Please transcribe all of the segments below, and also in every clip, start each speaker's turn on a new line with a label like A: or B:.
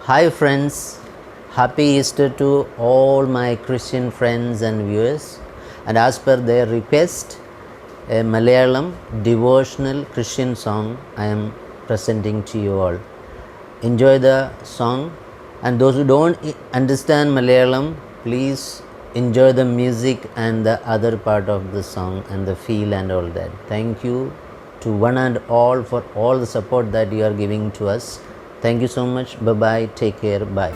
A: Hi friends, happy Easter to all my Christian friends and viewers. And as per their request, a Malayalam devotional Christian song I am presenting to you all. Enjoy the song, and those who don't understand Malayalam, please enjoy the music and the other part of the song and the feel and all that. Thank you to one and all for all the support that you are giving to us. Thank you so much. Bye bye. Take care. Bye.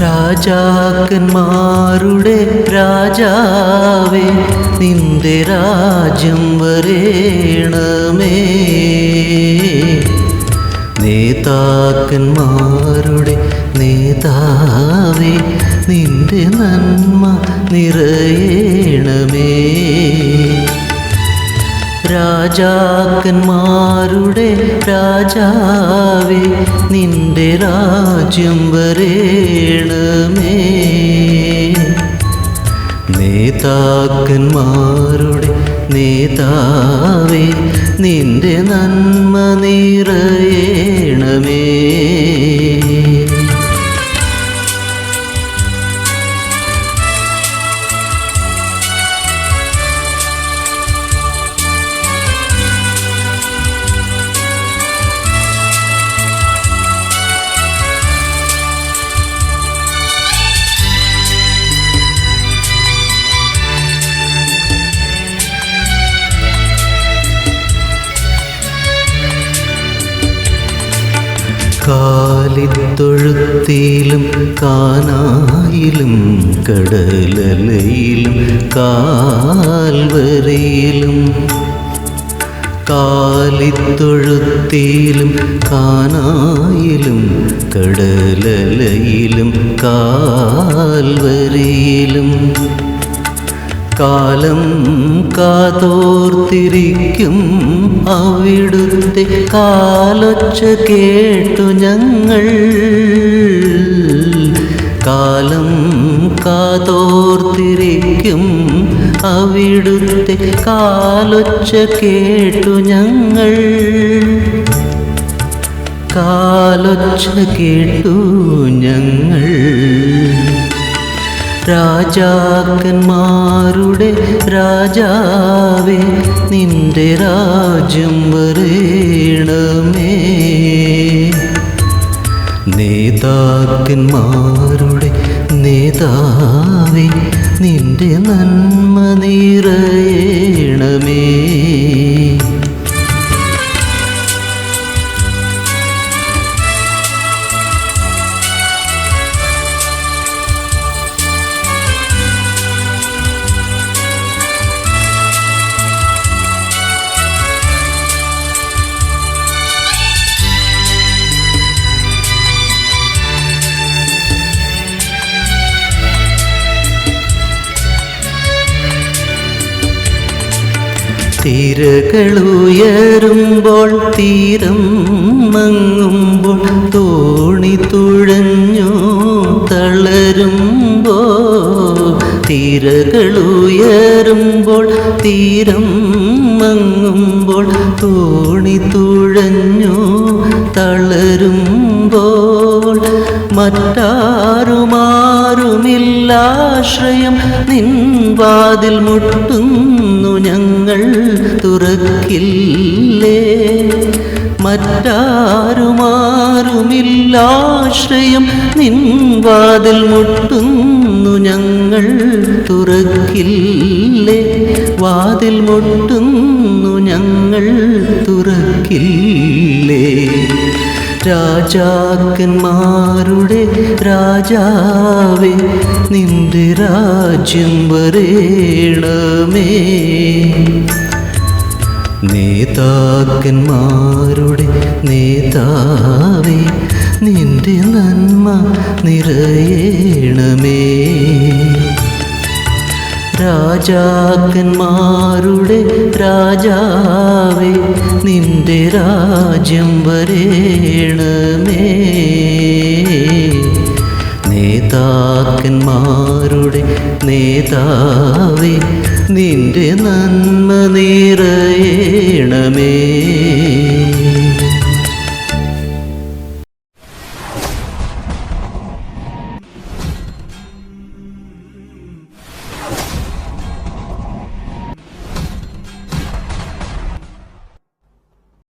B: രാജാക്കന്മാരുടെ രാജാവേ, നിന്റെ രാജ്യം വരേണമേ. നേതാക്കന്മാരുടെ നേതാവേ, നിന്റെ നന്മ നിറയണമേ. രാജാക്കന്മാരുടെ രാജാവേ, നിന്റെ രാജ്യം വരേണമേ. നേതാക്കന്മാരുടെ നേതാവേ, നിന്റെ നന്മ നിറയണമേ. കാലിത്തൊഴുത്തിലും കാനായിലും കടലലയിലും കാൽവരിയിലും. കാലിത്തൊഴുത്തിലും കാനായിലും കടലലയിലും കാൽവരിയിലും. കാലം കാതോർത്തിരിക്കും അവിടുത്തെ കാലൊച്ച കേട്ടു ഞങ്ങൾ. കാലം കാതോർത്തിരിക്കും അവിടുത്തെ കാലൊച്ച കേട്ടു ഞങ്ങൾ. കാലൊച്ച കേട്ടു ഞങ്ങൾ. രാജാക്കന്മാരുടെ രാജാവേ, നിന്റെ രാജ്യം വരേണമേ. നേതാക്കന്മാരുടെ നേതാവേ, നിന്റെ നന്മ നിറയണമേ. തിരകളുയരുമ്പോൾ തീരം മങ്ങുമ്പോൾ തോണി തുഴഞ്ഞു തളരുമ്പോൾ. തിരകളുയരുമ്പോൾ തീരം മങ്ങുമ്പോൾ തോണി തുഴഞ്ഞു തളരുമ്പോൾ. മറ്റാരുമാരുമില്ലാശ്രയം നിൻ വാതിൽ മുട്ടുന്നു ഞങ്ങൾ, തുറക്കില്ലേ. മറ്റാരുമാരുമില്ലാശ്രയം നിൻ വാതിൽ മുട്ടുന്നു ഞങ്ങൾ, തുറക്കില്ലേ. വാതിൽ മുട്ടുന്നു ഞങ്ങൾ, തുറക്കില്ലേ. രാജാക്കന്മാരുടെ രാജാവേ, നിന്റെ രാജ്യം വരേണമേ. നേതാക്കന്മാരുടെ നേതാവേ, നിന്റെ നന്മ നിറയണമേ. രാജാക്കന്മാരുടെ രാജാവേ, നിന്റെ രാജ്യം വരേണമേ. നേതാക്കന്മാരുടെ നേതാവേ നിന്റെ നന്മ നിറയണമേ.